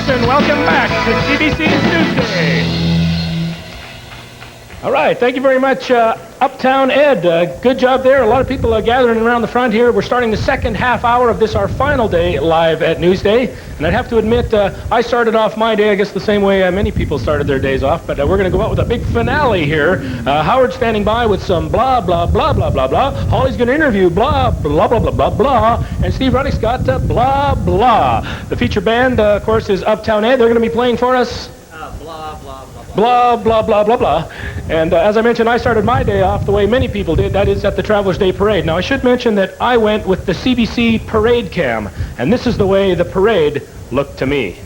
and welcome back to CBC's Newsday. All right, thank you very much, UpTown Ed. Good job there. A lot of people are gathering around the front here. We're starting the second half hour of this, our final day live at Newsday. And I'd have to admit, I started off my day, I guess, the same way many people started their days off. But we're going to go out with a big finale here. Howard's standing by with some blah, blah, blah, blah, blah, blah. Holly's going to interview blah, blah, blah, blah, blah, blah. And Steve Ruddick's got blah, blah. The feature band, of course, is UpTown Ed. They're going to be playing for us. Blah, blah, blah, blah, blah. And as I mentioned, I started my day off the way many people did. That is at the Travelers' Day Parade. Now, I should mention that I went with the CBC parade cam. And this is the way the parade looked to me.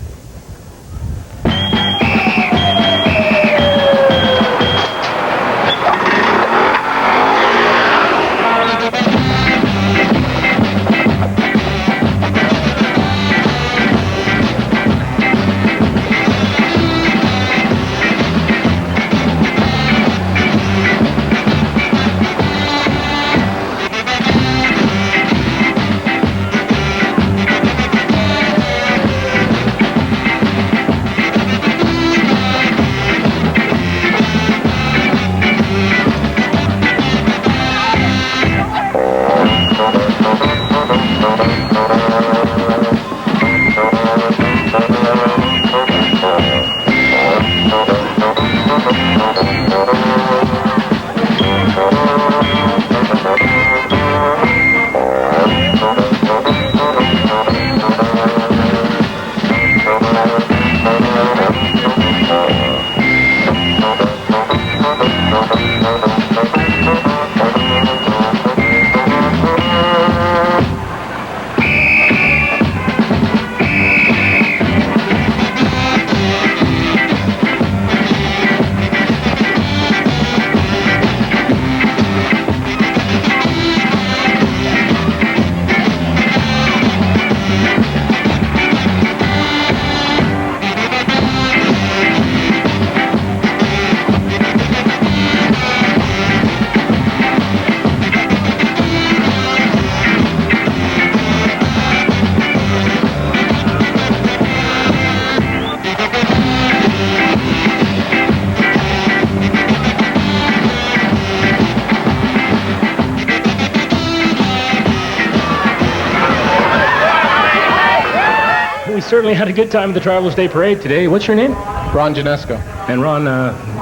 Certainly had a good time at the Travelers' Day Parade today. What's your name? Ron Janesco. And Ron,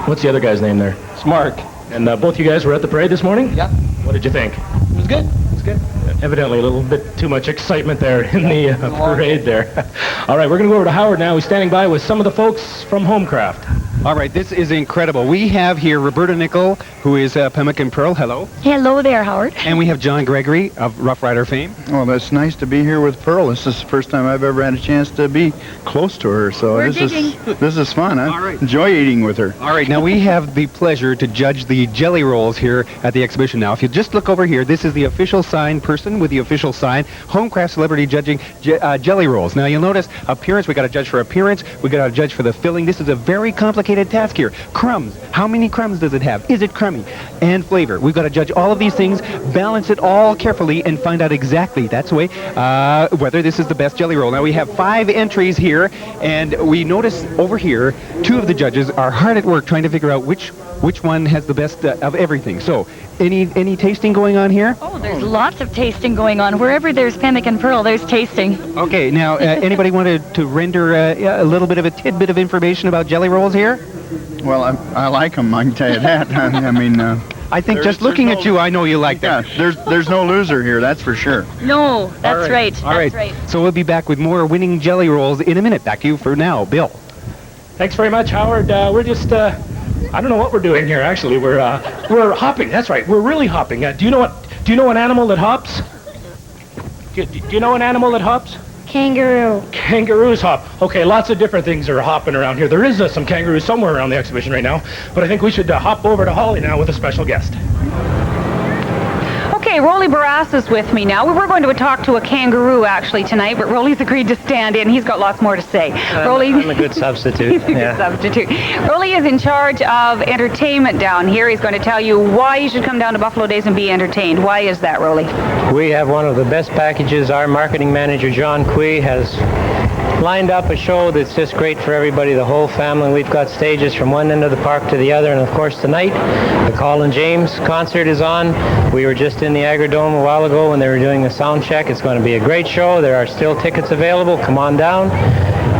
what's the other guy's name there? It's Mark. And both you guys were at the parade this morning? Yeah. What did you think? It was good. It was good. Evidently a little bit too much excitement there in the parade there. All right, we're going to go over to Howard now. He's standing by with some of the folks from Homecraft. All right, this is incredible. We have here Roberta Nickel, who is Pemmican Pearl. Hello. Hello there, Howard. And we have John Gregory of Rough Rider fame. Well, that's nice to be here with Pearl. This is the first time I've ever had a chance to be close to her, so this is fun. I enjoy eating with her. All right, now we have the pleasure to judge the jelly rolls here at the exhibition. Now, if you just look over here, this is the official sign person with the official sign, Homecraft Celebrity Judging Jelly Rolls. Now, you'll notice appearance. We got to judge for appearance. We got to judge for the filling. This is a very complicated task here. Crumbs. How many crumbs does it have? Is it crummy? And flavor. We've got to judge all of these things, balance it all carefully, and find out exactly, that's the way, whether this is the best jelly roll. Now, we have 5 entries here, and we notice over here, 2 of the judges are hard at work trying to figure out which one has the best of everything. So, any tasting going on here? Oh, there's lots of tasting going on. Wherever there's Pemmican Pearl, there's tasting. Okay, now, anybody wanted to render a little bit of a tidbit of information about jelly rolls here? Well, I like them, I can tell you that. I mean... I think just looking at you, I know you like them. Yeah, there's no loser here, that's for sure. No, that's right. All right. So we'll be back with more winning jelly rolls in a minute. Back to you for now, Bill. Thanks very much, Howard. We're just, I don't know what we're doing here, actually. We're hopping. That's right. We're really hopping. Do you know an animal that hops? Do you know an animal that hops? Kangaroo. Kangaroos hop. Okay, lots of different things are hopping around here. There is some kangaroos somewhere around the exhibition right now, but I think we should hop over to Holly now with a special guest. Okay, Rolly Barras is with me now. We're going to talk to a kangaroo actually tonight, but Rolly's agreed to stand in. He's got lots more to say. Rolly, I'm a good substitute. He's a good substitute. Rolly is in charge of entertainment down here. He's going to tell you why you should come down to Buffalo Days and be entertained. Why is that, Rolly? We have one of the best packages. Our marketing manager, John Quee, has lined up a show that's just great for everybody, the whole family. We've got stages from one end of the park to the other, and of course tonight the Colin James concert is on. We were just in the Agrodome a while ago when they were doing the sound check. It's going to be a great show. There are still tickets available. Come on down.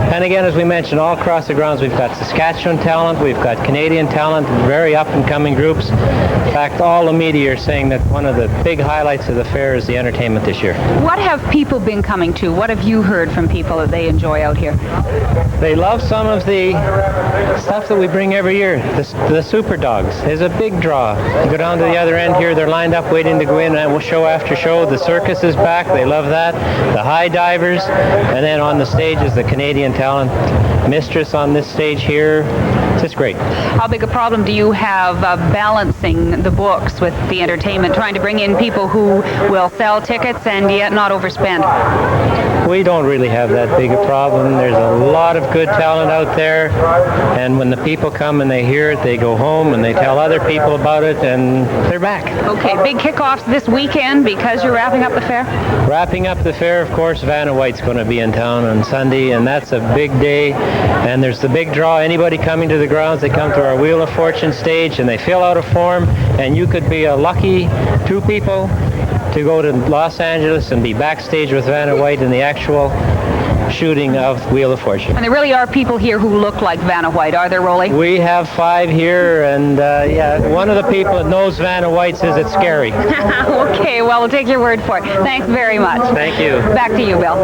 And again, as we mentioned, all across the grounds we've got Saskatchewan talent, we've got Canadian talent, very up-and-coming groups. In fact, all the media are saying that one of the big highlights of the fair is the entertainment this year. What have people been coming to? What have you heard from people that they enjoy out here? They love some of the stuff that we bring every year. The Super Dogs is a big draw. You go down to the other end here, they're lined up waiting to go in, and show after show. The circus is back, they love that. The high divers, and then on the stage is the Canadian talent. Mistress on this stage here. It's just great. How big a problem do you have balancing the books with the entertainment, trying to bring in people who will sell tickets and yet not overspend? We don't really have that big a problem. There's a lot of good talent out there, and when the people come and they hear it, they go home and they tell other people about it, and they're back. Okay, big kickoffs this weekend because you're wrapping up the fair? Wrapping up the fair, of course, Vanna White's going to be in town on Sunday, and that's a big day. And there's the big draw. Anybody coming to the grounds, they come to our Wheel of Fortune stage and they fill out a form, and you could be a lucky 2 people to go to Los Angeles and be backstage with Vanna White in the actual shooting of Wheel of Fortune. And there really are people here who look like Vanna White, are there, Rolly? We have 5 here, and yeah, one of the people that knows Vanna White says it's scary. Okay, well, we'll take your word for it. Thanks very much. Thank you. Back to you, Bill.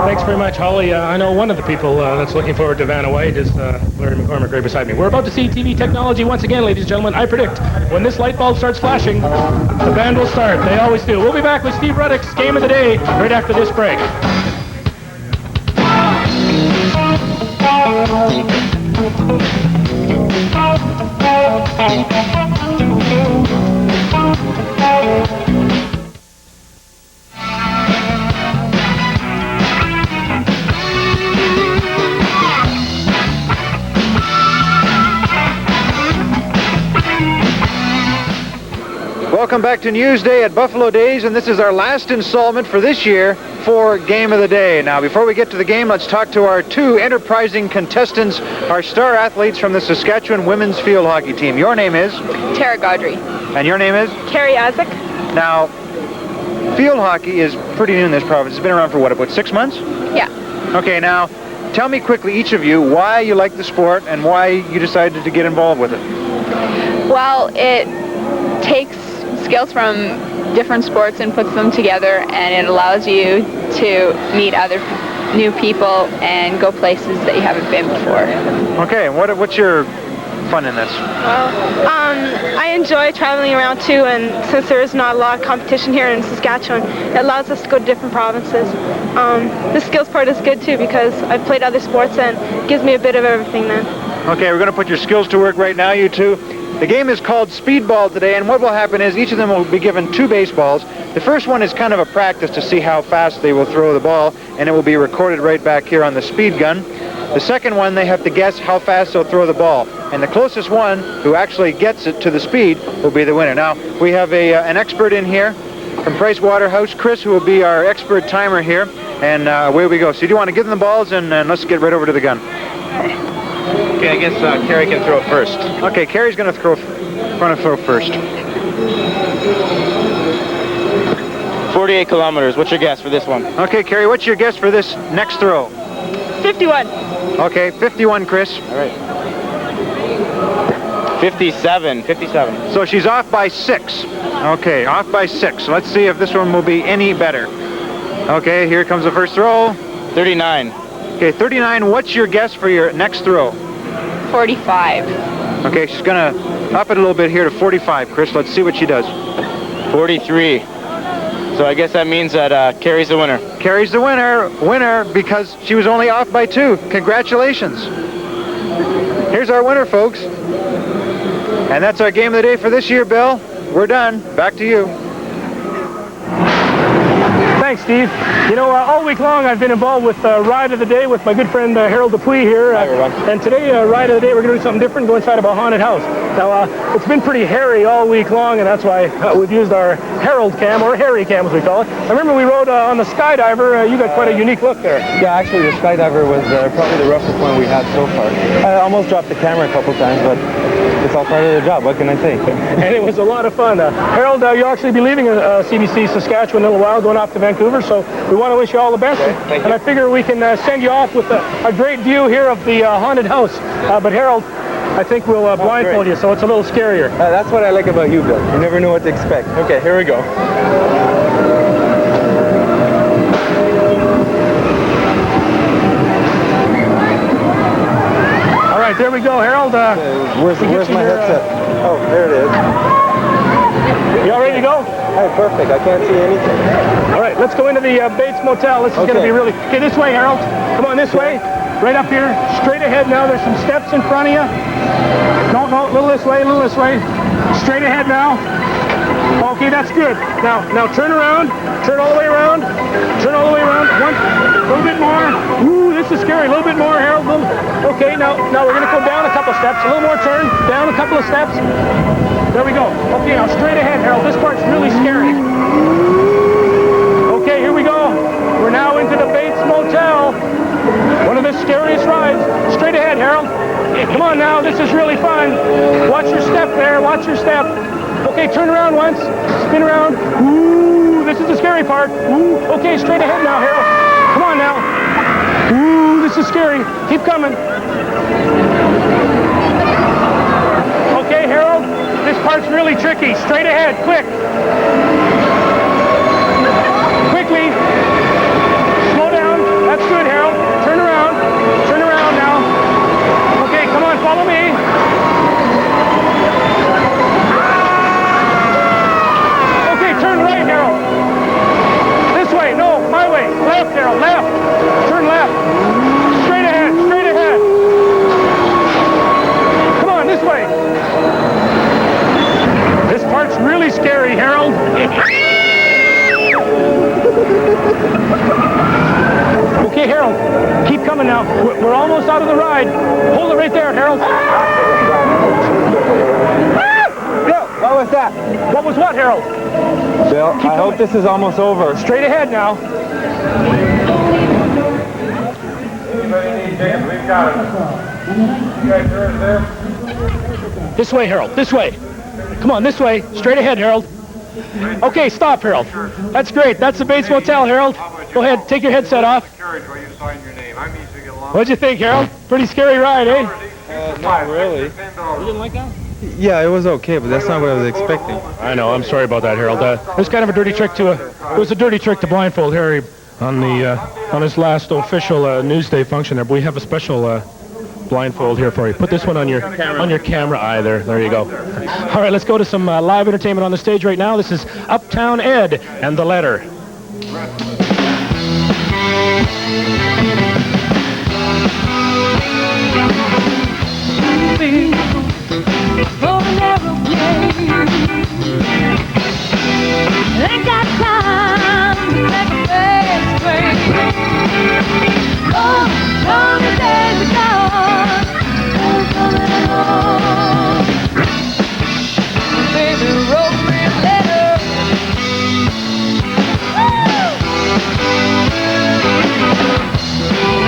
Thanks very much, Holly. I know one of the people that's looking forward to Vanna White is Larry McCormick right beside me. We're about to see TV technology once again, ladies and gentlemen. I predict when this light bulb starts flashing, the band will start. They always do. We'll be back with Steve Ruddock's Game of the Day right after this break. Welcome back to Newsday at Buffalo Days, and this is our last installment for this year for Game of the Day. Now, before we get to the game, let's talk to our 2 enterprising contestants, our star athletes from the Saskatchewan women's field hockey team. Your name is? Tara Gaudry. And your name is? Carrie Isaac. Now, field hockey is pretty new in this province. It's been around for what, about 6 months? Yeah. Okay, now, tell me quickly, each of you, why you like the sport and why you decided to get involved with it. Well, it takes skills from different sports and puts them together, and it allows you to meet other new people and go places that you haven't been before. Okay, and what's your fun in this? Well, I enjoy traveling around too, and since there is not a lot of competition here in Saskatchewan, it allows us to go to different provinces. The skills part is good too because I've played other sports and it gives me a bit of everything then. Okay, we're going to put your skills to work right now, you two. The game is called Speedball today, and what will happen is each of them will be given 2 baseballs. The first one is kind of a practice to see how fast they will throw the ball, and it will be recorded right back here on the speed gun. The second one, they have to guess how fast they'll throw the ball, and the closest one who actually gets it to the speed will be the winner. Now, we have an expert in here from Price Waterhouse, Chris, who will be our expert timer here, and away we go. So do you want to give them the balls, and let's get right over to the gun. Okay, I guess Carrie can throw first. Okay, Carrie's going to throw first. 48 kilometers. What's your guess for this one? Okay, Carrie, what's your guess for this next throw? 51. Okay, 51, Chris. All right. 57. So she's off by 6. Okay, off by 6. Let's see if this one will be any better. Okay, here comes the first throw. 39. Okay, 39. What's your guess for your next throw? 45. Okay, she's going to up it a little bit here to 45, Chris. Let's see what she does. 43. So I guess that means that Carrie's the winner. Carrie's the winner because she was only off by 2. Congratulations. Here's our winner, folks. And that's our game of the day for this year, Bill. We're done. Back to you. thanks, Steve. You know, all week long I've been involved with Ride of the Day with my good friend Harold Dupuy here. And today, Ride of the Day, we're going to do something different, go inside of a haunted house. Now, it's been pretty hairy all week long, and that's why we've used our Harold cam, or Harry cam as we call it. I remember we rode on the Skydiver. You got quite a unique look there. Yeah, actually, the Skydiver was probably the roughest one we had so far. I almost dropped the camera a couple times, but it's all part of the job. What can I say? And it was a lot of fun. Harold, you'll actually be leaving CBC Saskatchewan in a little while, going off to Vancouver, so we want to wish you all the best. Okay, thank you. And I figure we can send you off with a great view here of the haunted house. But Harold, I think we'll blindfold you, so it's a little scarier. That's what I like about you, Bill. You never know what to expect. Okay, here we go. All right, there we go, Harold. Where's my headset? Oh, there it is. You all ready to go? Hey, perfect. I can't see anything. All right, let's go into the Bates Motel. This is going to be really... Okay, this way, Harold. Come on, this way. Right up here. Straight ahead now. There's some steps in front of you. No, a little this way, a little this way. Straight ahead now. Okay, that's good. Now turn around. Turn all the way around. Turn all the way around. One, a little bit more. Ooh, this is scary. A little bit more, Harold. Okay, now we're going to go down a couple steps. A little more turn. Down a couple of steps. There we go. Okay, now straight ahead, Harold. This part's really scary. Okay, here we go. We're now into the Bates Motel. One of the scariest rides. Straight ahead, Harold. Come on now, this is really fun. Watch your step there, watch your step. Okay, turn around once. Spin around. Ooh, this is the scary part. Ooh, okay, straight ahead now, Harold. Come on now. Ooh, this is scary. Keep coming. Okay, Harold. This part's really tricky. Straight ahead, quick. Quickly. Slow down. That's good, Harold. Turn around. Turn around now. Okay, come on, follow me. Okay, turn right, Harold. This way. No, my way. Left, Harold. Left. Turn left. Straight ahead. Straight ahead. Come on, this way. This part's really scary, Harold. Okay, Harold, keep coming now. We're almost out of the ride. Hold it right there, Harold. Bill, what was that? What was what, Harold? Bill, I hope this is almost over. Straight ahead now. We've got it. You guys are there? This way, Harold, this way. Come on, this way. Straight ahead, Harold. Okay, stop, Harold. That's great. That's the Bates Motel, Harold. Go ahead, take your headset off. What'd you think, Harold? Pretty scary ride, eh? Not really. You didn't like that? Yeah, it was okay, but that's not what I was expecting. I know. I'm sorry about that, Harold. It was kind of a dirty trick to it was a dirty trick to blindfold Harry on his last official Newsday function there. But we have a special blindfold here for you. Put this one on your camera eye there. There you go. All right, let's go to some live entertainment on the stage right now. This is Uptown Ed and the Letter. Ain't got time to take a fast train. Oh, long the days are gone. I'm coming home. Baby wrote me a letter.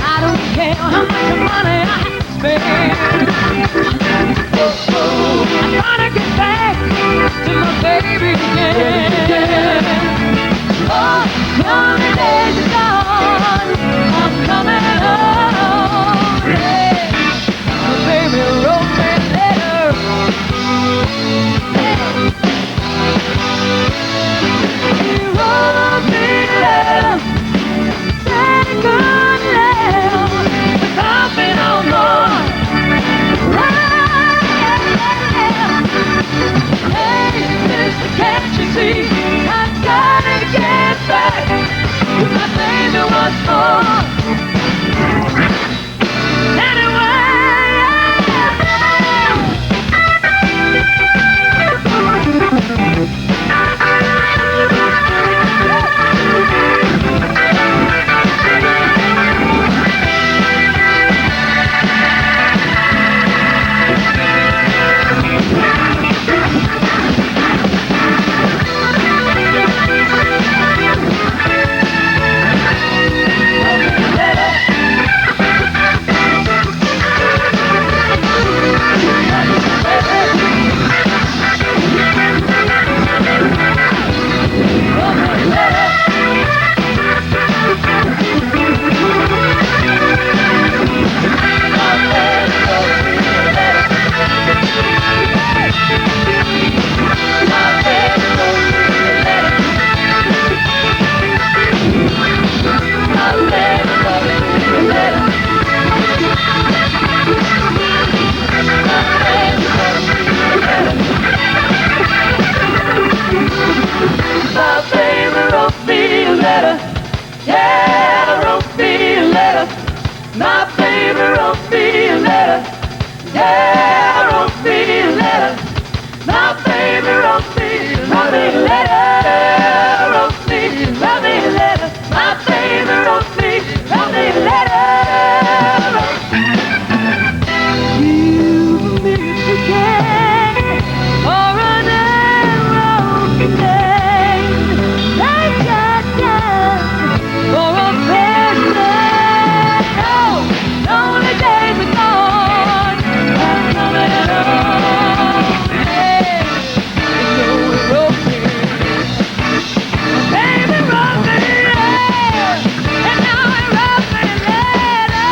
I don't care how much money I have to spend. I'm gonna get back to my baby again. Oh, lonely days are gone. I'm coming home. Yeah. My baby wrote me a letter. He wrote me a letter. Said good letter. With something on board. Hey, mister, can't you see? I've gotta get back with my baby once more. Anyway, my favorite roast beef letter. Yeah, roast beef letter. My favorite roast beef letter. Roast beef letter. My favorite roast beef letter. You miss again or an roast day. Like that for a person. Oh, lonely days are gone. I'm coming home. Hey, so we roast me. Baby, roast me, yeah. And now we roast me later.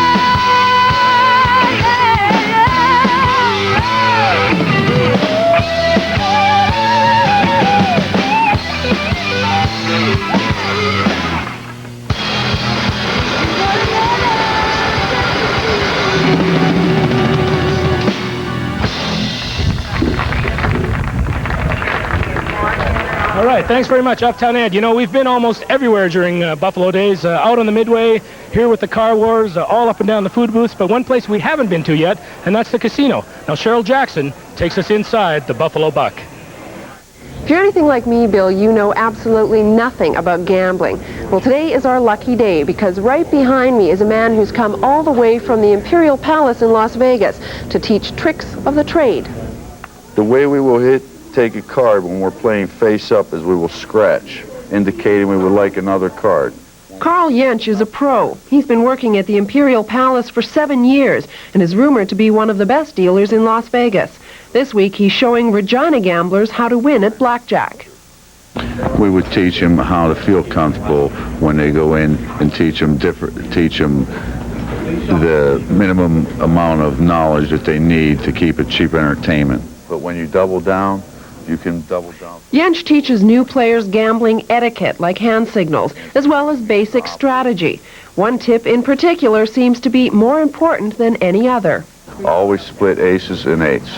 All right, thanks very much, Uptown Ed. You know, we've been almost everywhere during Buffalo Days, out on the Midway, here with the Car Wars, all up and down the food booths, but one place we haven't been to yet, and that's the casino. Now, Cheryl Jackson takes us inside the Buffalo Buck. If you're anything like me, Bill, you know absolutely nothing about gambling. Well, today is our lucky day because right behind me is a man who's come all the way from the Imperial Palace in Las Vegas to teach tricks of the trade. The way we will take a card when we're playing face up is we will scratch, indicating we would like another card. Carl Jensch is a pro. He's been working at the Imperial Palace for 7 years and is rumored to be one of the best dealers in Las Vegas. This week, he's showing Regina gamblers how to win at blackjack. We would teach them how to feel comfortable when they go in and teach them the minimum amount of knowledge that they need to keep it cheap entertainment. But when you double down, you can double down. Jensch teaches new players gambling etiquette like hand signals, as well as basic strategy. One tip in particular seems to be more important than any other. Always split aces and eights.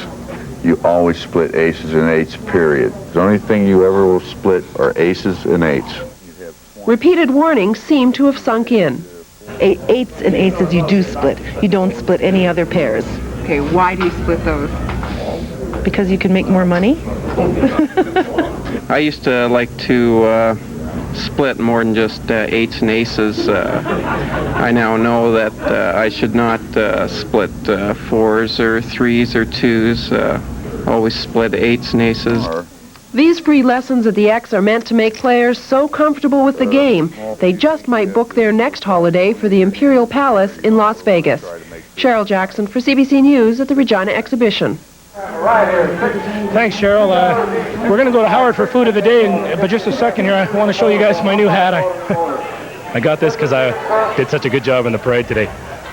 You always split aces and eights, period. The only thing you ever will split are aces and eights. Repeated warnings seem to have sunk in. Eights and aces you do split. You don't split any other pairs. Okay, why do you split those? Because you can make more money. I used to like to split more than just eights and aces. I now know that I should not split fours or threes or twos. Always split eights and aces. These free lessons at the X are meant to make players so comfortable with the game, they just might book their next holiday for the Imperial Palace in Las Vegas. Cheryl Jackson for CBC News at the Regina Exhibition. Thanks, Cheryl. We're going to go to Howard for food of the day, but just a second here, I want to show you guys my new hat. I got this because I did such a good job in the parade today.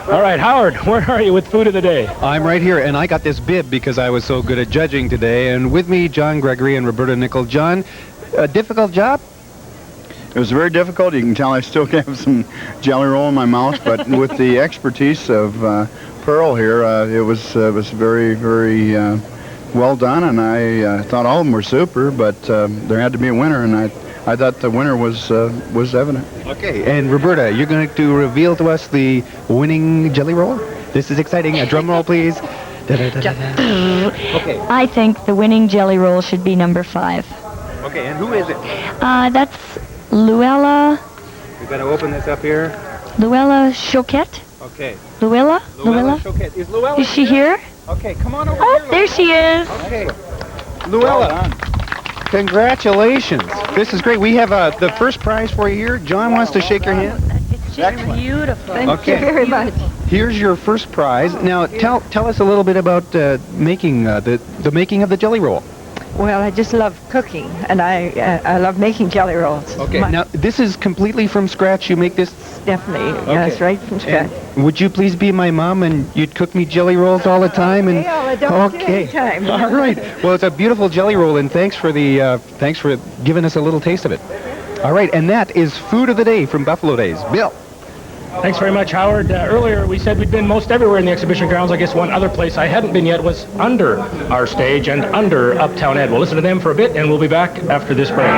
All right, Howard, where are you with food of the day? I'm right here, and I got this bib because I was so good at judging today. And with me, John Gregory and Roberta Nickel. John, a difficult job? It was very difficult. You can tell I still have some jelly roll in my mouth, but with the expertise of Pearl here, it was very, very well done, and I thought all of them were super, but there had to be a winner, and I thought the winner was evident. Okay, and Roberta, you're going to reveal to us the winning jelly roll? This is exciting. A drum roll, please. Okay. I think the winning jelly roll should be number 5. Okay, and who is it? That's Luella. We've got to open this up here. Luella Choquette. Okay. Luella? Choquette. Is Luella Is she here? Okay, come on over here. Oh, there she is. Okay. Luella, congratulations. This is great. We have the first prize for you here. John wants to shake your hand. It's just beautiful. Thank you very much. Here's your first prize. Now, tell us a little bit about making the making of the jelly roll. Well, I just love cooking, and I love making jelly rolls. Okay. Now, this is completely from scratch. You make this? Definitely. Yes, right from scratch. And would you please be my mom, and you'd cook me jelly rolls all the time? And I don't do any time. All right. Well, it's a beautiful jelly roll, and thanks for giving us a little taste of it. All right, and that is food of the day from Buffalo Days. Bill. Thanks very much, Howard. Earlier we said we'd been most everywhere in the exhibition grounds. I guess one other place I hadn't been yet was under our stage and under Uptown Ed. We'll listen to them for a bit, and we'll be back after this break.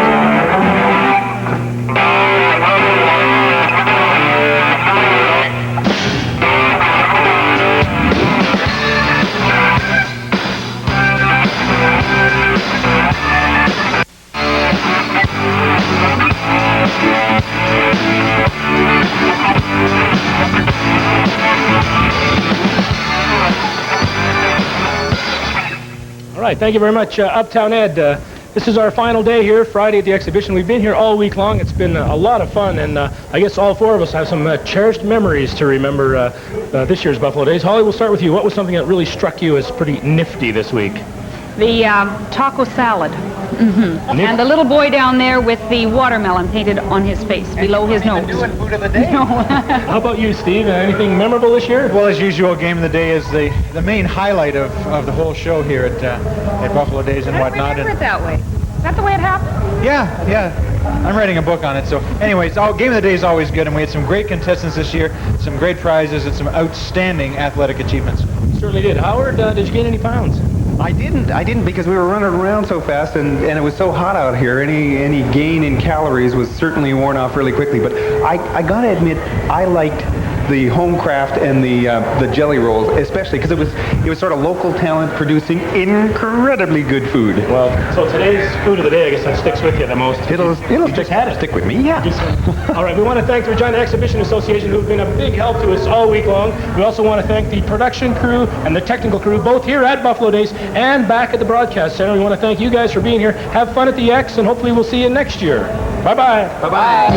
right, thank you very much, Uptown Ed. This is our final day here, Friday at the exhibition. We've been here all week long. It's been a lot of fun, and I guess all four of us have some cherished memories to remember this year's Buffalo Days. Holly, we'll start with you. What was something that really struck you as pretty nifty this week? The taco salad. And the little boy down there with the watermelon painted on his face, below his nose. Food of the day. How about you, Steve? Anything memorable this year? Well, as usual, Game of the Day is the main highlight of the whole show here at Buffalo Days and whatnot. I remember it that way. Is that the way it happened? Yeah. I'm writing a book on it. So anyways, Game of the Day is always good, and we had some great contestants this year, some great prizes, and some outstanding athletic achievements. You certainly did. Howard, did you gain any pounds? I didn't because we were running around so fast and it was so hot out here. Any gain in calories was certainly worn off really quickly. But I gotta admit, I liked the home craft and the jelly rolls, especially because it was sort of local talent producing incredibly good food. Well, so today's food of the day, I guess that sticks with you the most. It'll just had it. Stick with me, yeah. All right, we want to thank the Regina Exhibition Association, who've been a big help to us all week long. We also want to thank the production crew and the technical crew, both here at Buffalo Days and back at the Broadcast Center. We want to thank you guys for being here. Have fun at the X, and hopefully we'll see you next year. Bye-bye. Bye-bye.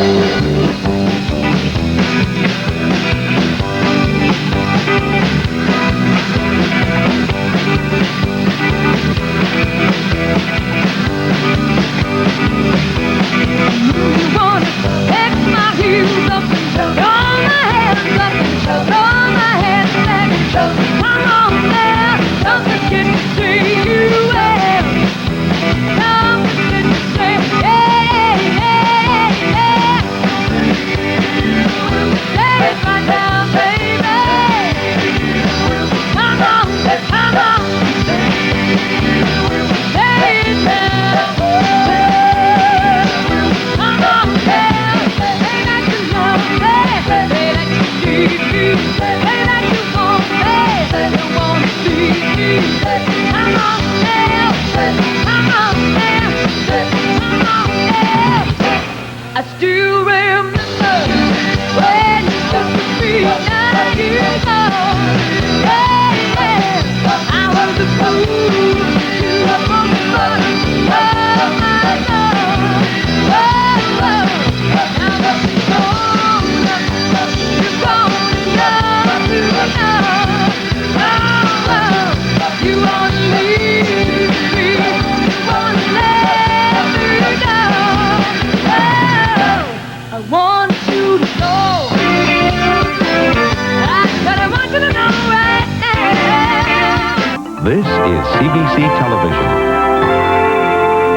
I still remember when you took me and you I was a fool. You were from the bottom of my love. Now that you're gone, you're gone enough to know. You wanna leave me, you wanna let me go. I want you to know. I want you to know right now. This is CBC Television.